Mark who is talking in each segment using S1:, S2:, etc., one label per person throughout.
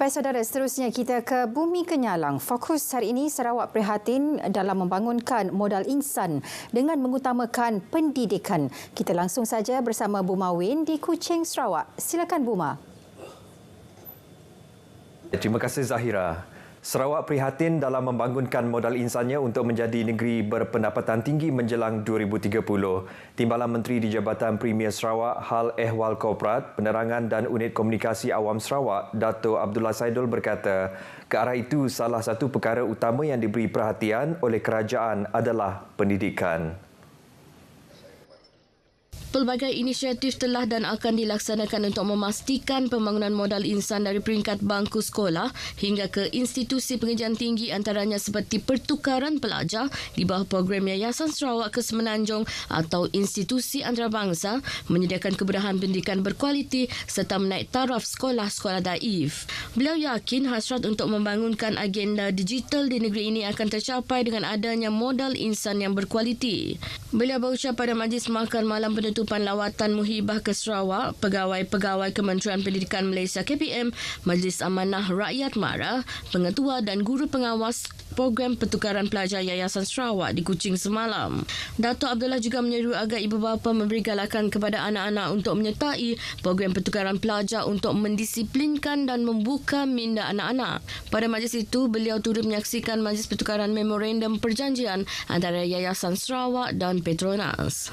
S1: Baik saudara, seterusnya kita ke Bumi Kenyalang. Fokus hari ini Sarawak prihatin dalam membangunkan modal insan dengan mengutamakan pendidikan. Kita langsung saja bersama Bu Mawin di Kuching, Sarawak. Silakan Bu Ma.
S2: Terima kasih Zahira. Sarawak prihatin dalam membangunkan modal insannya untuk menjadi negeri berpendapatan tinggi menjelang 2030. Timbalan Menteri di Jabatan Premier Sarawak Hal Ehwal Korporat, Penerangan dan Unit Komunikasi Awam Sarawak, Dato' Abdullah Saidul berkata, ke arah itu salah satu perkara utama yang diberi perhatian oleh kerajaan adalah pendidikan.
S3: Pelbagai inisiatif telah dan akan dilaksanakan untuk memastikan pembangunan modal insan dari peringkat bangku sekolah hingga ke institusi pengajian tinggi antaranya seperti pertukaran pelajar di bawah program Yayasan Sarawak ke Semenanjung atau institusi antarabangsa menyediakan kemudahan pendidikan berkualiti serta menaik taraf sekolah-sekolah daif. Beliau yakin hasrat untuk membangunkan agenda digital di negeri ini akan tercapai dengan adanya modal insan yang berkualiti. Beliau berucap pada Majlis Makan Malam Penutupan lawatan Muhibah ke Sarawak, pegawai-pegawai Kementerian Pendidikan Malaysia KPM, Majlis Amanah Rakyat MARA, pengetua dan guru pengawas program pertukaran pelajar Yayasan Sarawak di Kuching semalam. Dato' Abdullah juga menyeru agar ibu bapa memberi galakan kepada anak-anak untuk menyertai program pertukaran pelajar untuk mendisiplinkan dan membuka minda anak-anak. Pada majlis itu, beliau turut menyaksikan majlis pertukaran memorandum perjanjian antara Yayasan Sarawak dan Petronas.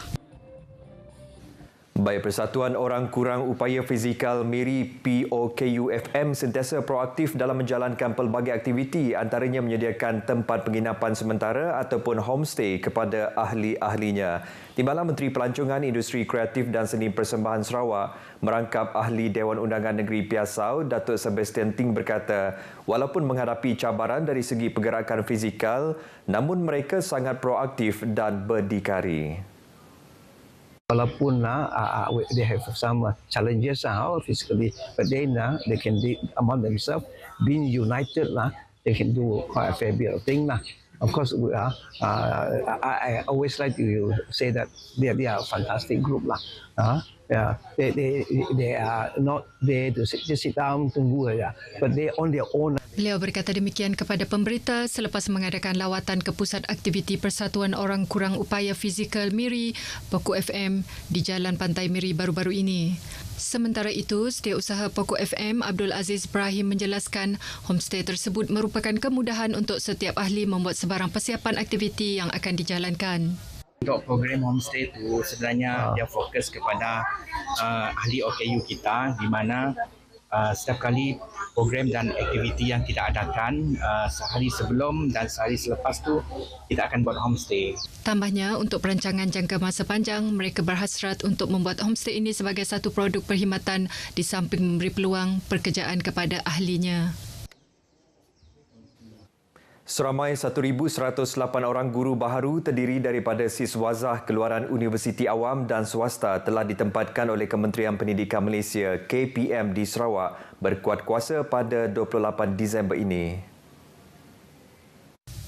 S2: Baik, Persatuan Orang Kurang Upaya Fizikal MIRI POKUFM sentiasa proaktif dalam menjalankan pelbagai aktiviti antaranya menyediakan tempat penginapan sementara ataupun homestay kepada ahli-ahlinya. Timbalan Menteri Pelancongan Industri Kreatif dan Seni Persembahan Sarawak merangkap ahli Dewan Undangan Negeri Piasau Datuk Sebastian Ting berkata, walaupun menghadapi cabaran dari segi pergerakan fizikal, namun mereka sangat proaktif dan berdikari.
S4: Walaupun they have some challenges physically, but then they can among themselves, being united they can do quite a fair bit of things Of course, I always like to say that they are a fantastic group They are not there to just sit down tunggu saja, but they on their own.
S5: Beliau berkata demikian kepada pemberita selepas mengadakan lawatan ke Pusat Aktiviti Persatuan Orang Kurang Upaya Fizikal MIRI POKUFM di Jalan Pantai MIRI baru-baru ini. Sementara itu, Setiausaha POKUFM Abdul Aziz Ibrahim menjelaskan homestay tersebut merupakan kemudahan untuk setiap ahli membuat sebarang persiapan aktiviti yang akan dijalankan.
S6: Untuk program homestay itu sebenarnya dia fokus kepada ahli OKU kita di mana setiap kali program dan aktiviti yang kita adakan sehari sebelum dan sehari selepas tu kita akan buat homestay.
S5: Tambahnya, untuk perancangan jangka masa panjang, mereka berhasrat untuk membuat homestay ini sebagai satu produk perkhidmatan di samping memberi peluang pekerjaan kepada ahlinya.
S2: Seramai 1,108 orang guru baharu terdiri daripada siswazah keluaran universiti awam dan swasta telah ditempatkan oleh Kementerian Pendidikan Malaysia KPM di Sarawak berkuat kuasa pada 28 Disember ini.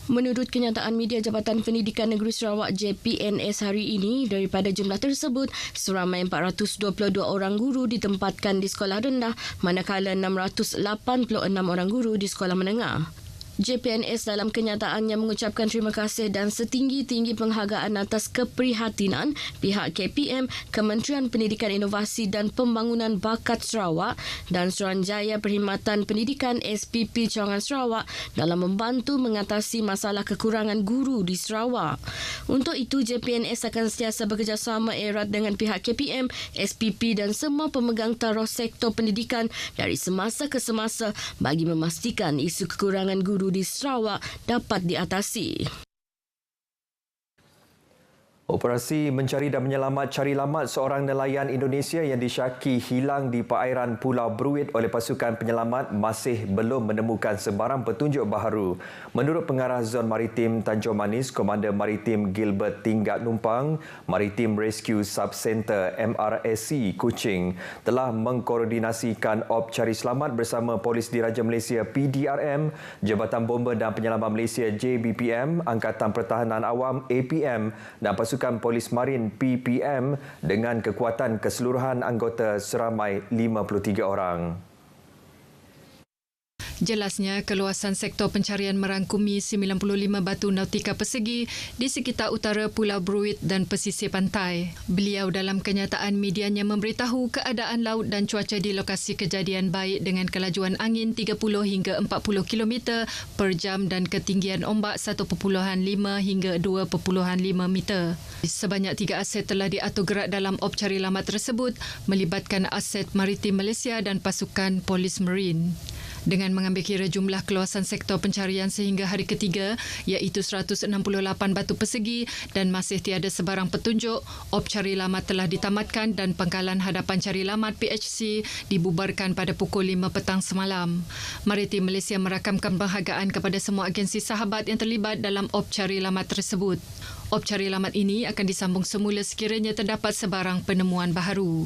S3: Menurut kenyataan media Jabatan Pendidikan Negeri Sarawak JPNS hari ini, daripada jumlah tersebut, seramai 422 orang guru ditempatkan di sekolah rendah manakala 686 orang guru di sekolah menengah. JPNS dalam kenyataannya mengucapkan terima kasih dan setinggi-tinggi penghargaan atas keprihatinan pihak KPM, Kementerian Pendidikan Inovasi dan Pembangunan Bakat Sarawak dan Suruhanjaya Perkhidmatan Pendidikan SPP Cawangan Sarawak dalam membantu mengatasi masalah kekurangan guru di Sarawak. Untuk itu, JPNS akan sentiasa bekerjasama erat dengan pihak KPM, SPP dan semua pemegang taruh sektor pendidikan dari semasa ke semasa bagi memastikan isu kekurangan guru di Sarawak dapat diatasi.
S2: Operasi mencari dan menyelamat cari lamat seorang nelayan Indonesia yang disyaki hilang di perairan Pulau Bruit oleh pasukan penyelamat masih belum menemukan sebarang petunjuk baharu. Menurut Pengarah Zon Maritim Tanjung Manis, Komander Maritim Gilbert Tinggak Numpang, Maritim Rescue Sub-Center MRSC Kuching telah mengkoordinasikan op cari selamat bersama Polis Diraja Malaysia PDRM, Jabatan Bomba dan Penyelamat Malaysia JBPM, Angkatan Pertahanan Awam APM dan pasukan Polis Marin PPM dengan kekuatan keseluruhan anggota seramai 53 orang.
S5: Jelasnya, keluasan sektor pencarian merangkumi 95 batu nautika persegi di sekitar utara Pulau Bruit dan pesisir pantai. Beliau dalam kenyataan medianya memberitahu keadaan laut dan cuaca di lokasi kejadian baik dengan kelajuan angin 30 hingga 40 km per jam dan ketinggian ombak 1.5 hingga 2.5 meter. Sebanyak 3 aset telah diatur gerak dalam op cari lamat tersebut melibatkan aset maritim Malaysia dan pasukan polis marine. Dengan mengambil kira jumlah keluasan sektor pencarian sehingga hari ketiga iaitu 168 batu persegi dan masih tiada sebarang petunjuk, op cari lamat telah ditamatkan dan pangkalan hadapan cari lamat PHC dibubarkan pada pukul 5 petang semalam. Maritim Malaysia merakamkan penghargaan kepada semua agensi sahabat yang terlibat dalam op cari lamat tersebut. Op cari lamat ini akan disambung semula sekiranya terdapat sebarang penemuan baharu.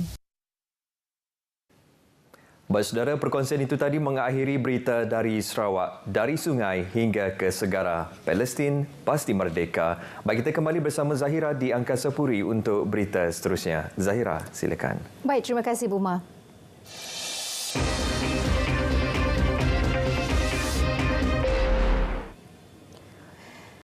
S2: Baik saudara, perkongsian itu tadi mengakhiri berita dari Sarawak, dari sungai hingga ke segara. Palestin pasti merdeka. Baik, kita kembali bersama Zahira di Angkasa Puri untuk berita seterusnya. Zahira, silakan.
S1: Baik, terima kasih Buma.